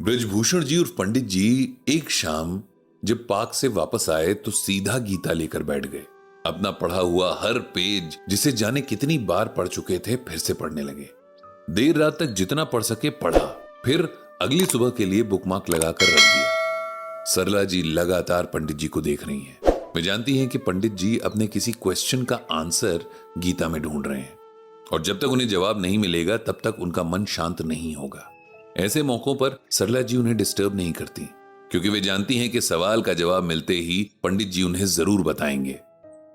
ब्रजभूषण जी और पंडित जी एक शाम जब पार्क से वापस आए तो सीधा गीता लेकर बैठ गए। अपना पढ़ा हुआ हर पेज, जिसे जाने कितनी बार पढ़ चुके थे, फिर से पढ़ने लगे। देर रात तक जितना पढ़ सके पढ़ा, फिर अगली सुबह के लिए बुकमार्क लगाकर रख दिया। सरला जी लगातार पंडित जी को देख रही हैं। वे जानती हैं कि पंडित जी अपने किसी क्वेश्चन का आंसर गीता में ढूंढ रहे हैं और जब तक उन्हें जवाब नहीं मिलेगा तब तक उनका मन शांत नहीं होगा। ऐसे मौकों पर सरला जी उन्हें डिस्टर्ब नहीं करती, क्योंकि वे जानती हैं कि सवाल का जवाब मिलते ही पंडित जी उन्हें जरूर बताएंगे।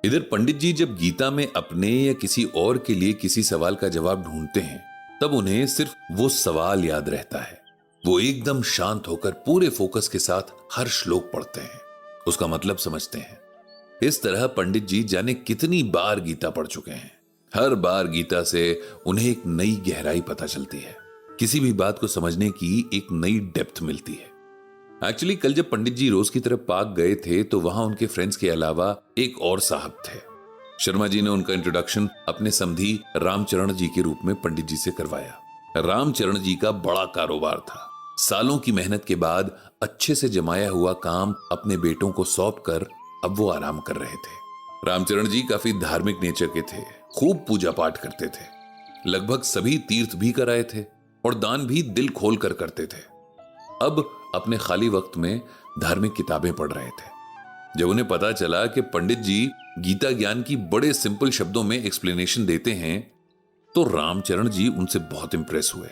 इधर पंडित जी जब गीता में अपने या किसी और के लिए किसी सवाल का जवाब ढूंढते हैं, तब उन्हें सिर्फ वो सवाल याद रहता है। वो एकदम शांत होकर पूरे फोकस के साथ हर श्लोक पढ़ते हैं, उसका मतलब समझते हैं। इस तरह पंडित जी जाने कितनी बार गीता पढ़ चुके हैं। हर बार गीता से उन्हें एक नई गहराई पता चलती है, किसी भी बात को समझने की एक नई डेप्थ मिलती है। एक्चुअली कल जब पंडित जी रोज की तरफ पार्क गए थे तो वहां उनके फ्रेंड्स के अलावा एक और साहब थे। शर्मा जी ने उनका इंट्रोडक्शन अपने समधी रामचरण जी के रूप में पंडित जी से करवाया। रामचरण जी का बड़ा कारोबार था। सालों की मेहनत के बाद अच्छे से जमाया हुआ काम अपने बेटों को सौंप कर अब वो आराम कर रहे थे। रामचरण जी काफी धार्मिक नेचर के थे, खूब पूजा पाठ करते थे, लगभग सभी तीर्थ भी कराए थे और दान भी दिल खोल कर करते थे। अब अपने खाली वक्त में धार्मिक किताबें पढ़ रहे थे। जब उन्हें पता चला कि पंडित जी गीता ज्ञान की बड़े सिंपल शब्दों में एक्सप्लेनेशन देते हैं, तो रामचरण जी उनसे बहुत इंप्रेस हुए।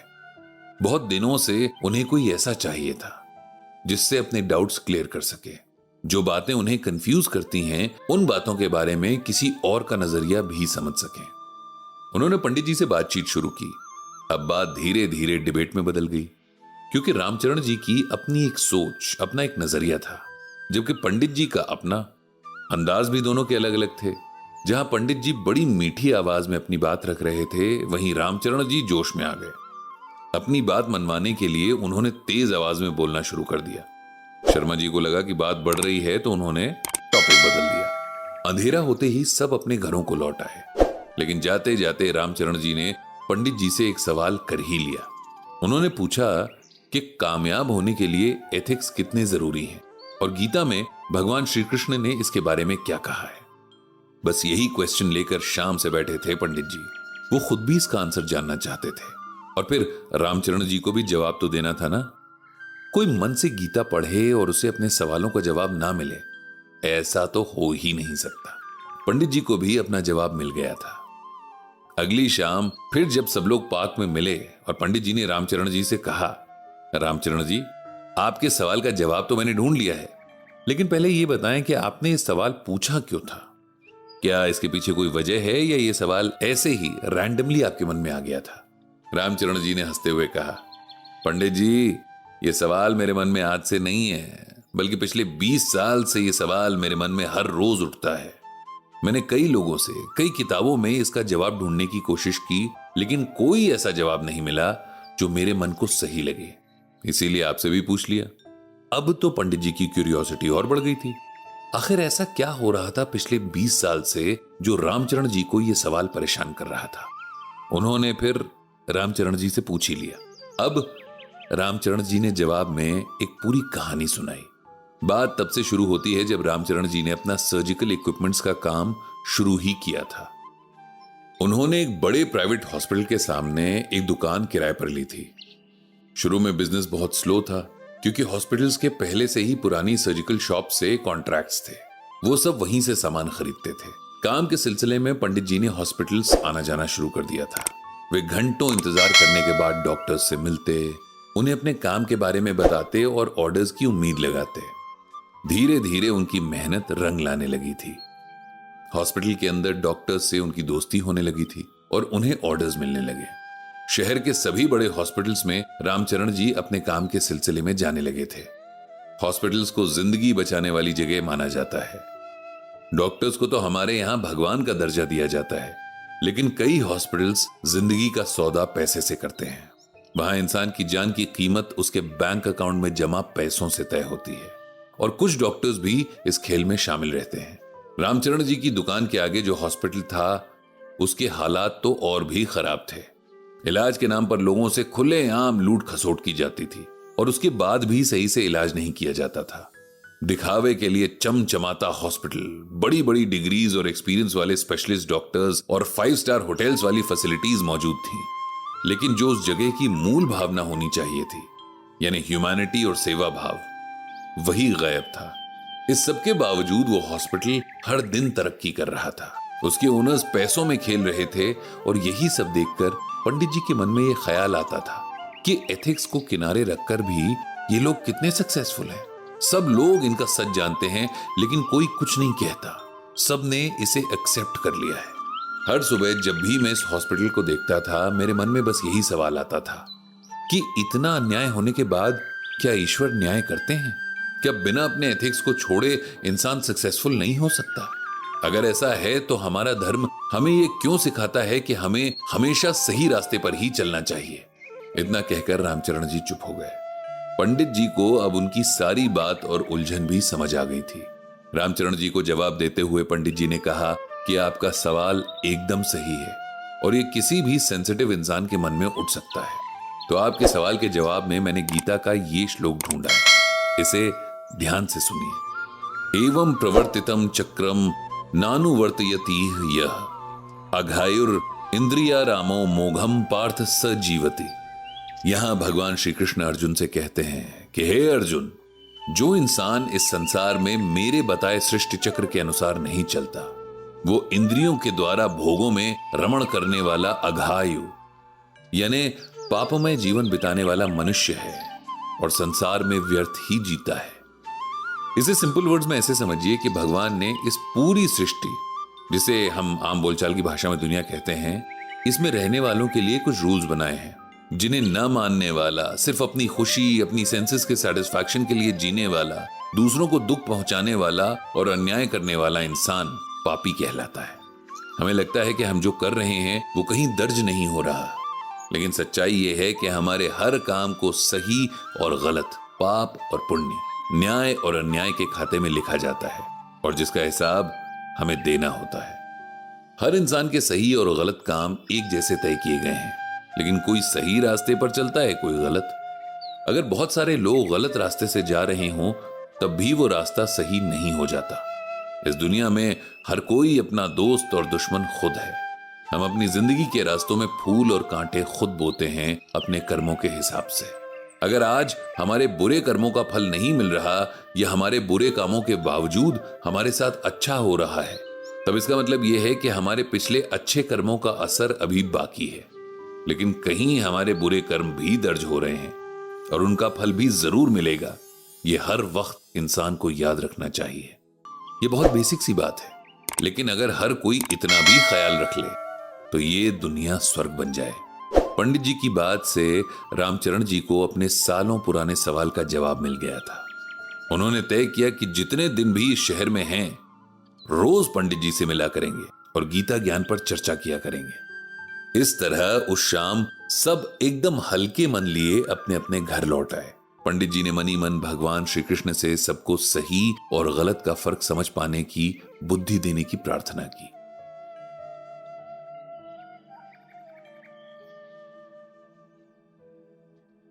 बहुत दिनों से उन्हें कोई ऐसा चाहिए था जिससे अपने डाउट्स क्लियर कर सके। जो बातें उन्हें कंफ्यूज करती हैं, उन बातों के बारे में किसी और का नजरिया भी समझ सके। उन्होंने पंडित जी से बातचीत शुरू की। अब बात धीरे धीरे डिबेट में बदल गई, क्योंकि रामचरण जी की अपनी एक सोच, अपना एक नजरिया था, जबकि पंडित जी का अपना। अंदाज भी दोनों के अलग अलग थे। जहां पंडित जी बड़ी मीठी आवाज में अपनी बात रख रहे थे, वहीं रामचरण जी जोश में आ गए। अपनी बात मनवाने के लिए उन्होंने तेज आवाज में बोलना शुरू कर दिया। शर्मा जी को लगा कि बात बढ़ रही है, तो उन्होंने टॉपिक बदल दिया। अंधेरा होते ही सब अपने घरों को लौट आए, लेकिन जाते जाते रामचरण जी ने पंडित जी से एक सवाल कर ही लिया। उन्होंने पूछा कि कामयाब होने के लिए एथिक्स कितने जरूरी हैं और गीता में भगवान श्री कृष्ण ने इसके बारे में क्या कहा है। बस यही क्वेश्चन लेकर शाम से बैठे थे पंडित जी। वो खुद भी इसका आंसर जानना चाहते थे और फिर रामचरण जी को भी जवाब तो देना था ना। कोई मन से गीता पढ़े और उसे अपने सवालों का जवाब ना मिले, ऐसा तो हो ही नहीं सकता। पंडित जी को भी अपना जवाब मिल गया था। अगली शाम फिर जब सब लोग पार्क में मिले और पंडित जी ने रामचरण जी से कहा, रामचरण जी, आपके सवाल का जवाब तो मैंने ढूंढ लिया है, लेकिन पहले ये बताएं कि आपने ये सवाल पूछा क्यों था? क्या इसके पीछे कोई वजह है या ये सवाल ऐसे ही रैंडमली आपके मन में आ गया था? रामचरण जी ने हंसते हुए कहा, पंडित जी, ये सवाल मेरे मन में आज से नहीं है, बल्कि पिछले 20 साल से ये सवाल मेरे मन में हर रोज उठता है। मैंने कई लोगों से, कई किताबों में इसका जवाब ढूंढने की कोशिश की, लेकिन कोई ऐसा जवाब नहीं मिला जो मेरे मन को सही लगे। इसीलिए आपसे भी पूछ लिया। अब तो पंडित जी की क्यूरियोसिटी और बढ़ गई थी। आखिर ऐसा क्या हो रहा था पिछले 20 साल से जो रामचरण जी को यह सवाल परेशान कर रहा था? उन्होंने फिर रामचरण जी से पूछ ही लिया। अब रामचरण जी ने जवाब में एक पूरी कहानी सुनाई। बात तब से शुरू होती है जब रामचरण जी ने अपना सर्जिकल इक्विपमेंट्स का काम शुरू ही किया था। उन्होंने एक बड़े प्राइवेट हॉस्पिटल के सामने एक दुकान किराए पर ली थी। शुरू में बिजनेस बहुत स्लो था, क्योंकि हॉस्पिटल्स के पहले से ही पुरानी सर्जिकल शॉप से कॉन्ट्रैक्ट्स थे। वो सब वहीं से सामान खरीदते थे। काम के सिलसिले में पंडित जी ने हॉस्पिटल्स आना जाना शुरू कर दिया था। वे घंटों इंतजार करने के बाद डॉक्टर्स से मिलते, उन्हें अपने काम के बारे में बताते और ऑर्डर्स की उम्मीद लगाते। धीरे धीरे उनकी मेहनत रंग लाने लगी थी। हॉस्पिटल के अंदर डॉक्टर्स से उनकी दोस्ती होने लगी थी और उन्हें ऑर्डर्स मिलने लगे। शहर के सभी बड़े हॉस्पिटल्स में रामचरण जी अपने काम के सिलसिले में जाने लगे थे। हॉस्पिटल्स को जिंदगी बचाने वाली जगह माना जाता है। डॉक्टर्स को तो हमारे यहां भगवान का दर्जा दिया जाता है, लेकिन कई हॉस्पिटल्स जिंदगी का सौदा पैसे से करते हैं। वहां इंसान की जान की कीमत उसके बैंक अकाउंट में जमा पैसों से तय होती है और कुछ डॉक्टर्स भी इस खेल में शामिल रहते हैं। रामचरण जी की दुकान के आगे जो हॉस्पिटल था, उसके हालात तो और भी खराब थे। इलाज के नाम पर लोगों से खुलेआम लूट खसोट की जाती थी। और उसके बाद भी सही से इलाज नहीं किया जाता था। दिखावे के लिए चमचमाता हॉस्पिटल, बड़ी बड़ी डिग्रीज और एक्सपीरियंस वाले स्पेशलिस्ट डॉक्टर्स और 5 स्टार होटल्स वाली फैसिलिटीज मौजूद थी, लेकिन जो उस जगह की मूल भावना होनी चाहिए थी, यानी ह्यूमैनिटी और सेवा भाव, वही गायब था। इस सब के बावजूद वो हॉस्पिटल हर दिन तरक्की कर रहा था। उसके ओनर्स पैसों में खेल रहे थे और यही सब देखकर पंडित जी के मन में ये ख्याल आता था कि एथिक्स को किनारे रखकर भी ये लोग कितने सक्सेसफुल हैं। सब लोग इनका सच जानते हैं, लेकिन कोई कुछ नहीं कहता। सब ने इसे एक्सेप्ट कर लिया है। हर सुबह जब भी मैं इस हॉस्पिटल को देखता था, मेरे मन में बस यही सवाल आता था कि इतना अन्याय होने के बाद क्या ईश्वर न्याय करते हैं? क्या बिना अपने एथिक्स को छोड़े इंसान सक्सेसफुल नहीं हो सकता? अगर ऐसा है तो हमारा धर्म हमें ये क्यों सिखाता है कि हमें हमेशा सही रास्ते पर ही चलना चाहिए? इतना कहकर रामचरण जी चुप हो गए। पंडित जी को अब उनकी सारी बात और उलझन भी समझ आ गई थी। रामचरण जी को जवाब देते हुए पंडित जी ने कहा कि आपका सवाल एकदम सही है और ये किसी भी सेंसिटिव इंसान के मन में उठ सकता है। तो आपके सवाल के जवाब में मैंने गीता का ये श्लोक ढूंढा है, इसे ध्यान से सुनिए। एवं प्रवर्तितम चक्रम नानुवर्तयति यह अघायुर इंद्रिया रामो मोघम पार्थ स जीवति। यहां भगवान श्री कृष्ण अर्जुन से कहते हैं कि हे अर्जुन, जो इंसान इस संसार में मेरे बताए सृष्टि चक्र के अनुसार नहीं चलता, वो इंद्रियों के द्वारा भोगों में रमण करने वाला अघायु यानी पापमय जीवन बिताने वाला मनुष्य है और संसार में व्यर्थ ही जीता है। इसे सिंपल वर्ड्स में ऐसे समझिए कि भगवान ने इस पूरी सृष्टि, जिसे हम आम बोलचाल की भाषा में दुनिया कहते हैं, इसमें रहने वालों के लिए कुछ रूल्स बनाए हैं जिन्हें न मानने वाला, सिर्फ अपनी खुशी, अपनी सेंसेस के सेटिस्फैक्शन के लिए जीने वाला, दूसरों को दुख पहुंचाने वाला और अन्याय करने वाला इंसान पापी कहलाता है। हमें लगता है कि हम जो कर रहे हैं वो कहीं दर्ज नहीं हो रहा, लेकिन सच्चाई ये है कि हमारे हर काम को सही और गलत, पाप और पुण्य, न्याय और अन्याय के खाते में लिखा जाता है और जिसका हिसाब हमें देना होता है। हर इंसान के सही और गलत काम एक जैसे तय किए गए हैं, लेकिन कोई सही रास्ते पर चलता है, कोई गलत। अगर बहुत सारे लोग गलत रास्ते से जा रहे हों तब भी वो रास्ता सही नहीं हो जाता। इस दुनिया में हर कोई अपना दोस्त और दुश्मन खुद है। हम अपनी जिंदगी के रास्तों में फूल और कांटे खुद बोते हैं अपने कर्मों के हिसाब से। अगर आज हमारे बुरे कर्मों का फल नहीं मिल रहा या हमारे बुरे कामों के बावजूद हमारे साथ अच्छा हो रहा है, तब इसका मतलब यह है कि हमारे पिछले अच्छे कर्मों का असर अभी बाकी है। लेकिन कहीं हमारे बुरे कर्म भी दर्ज हो रहे हैं और उनका फल भी जरूर मिलेगा। ये हर वक्त इंसान को याद रखना चाहिए। ये बहुत बेसिक सी बात है, लेकिन अगर हर कोई इतना भी ख्याल रख ले तो ये दुनिया स्वर्ग बन जाए। पंडित जी की बात से रामचरण जी को अपने सालों पुराने सवाल का जवाब मिल गया था। उन्होंने तय किया कि जितने दिन भी इस शहर में हैं, रोज पंडित जी से मिला करेंगे और गीता ज्ञान पर चर्चा किया करेंगे। इस तरह उस शाम सब एकदम हल्के मन लिए अपने अपने घर लौट आए। पंडित जी ने मनी मन भगवान श्री कृष्ण से सबको सही और गलत का फर्क समझ पाने की बुद्धि देने की प्रार्थना की।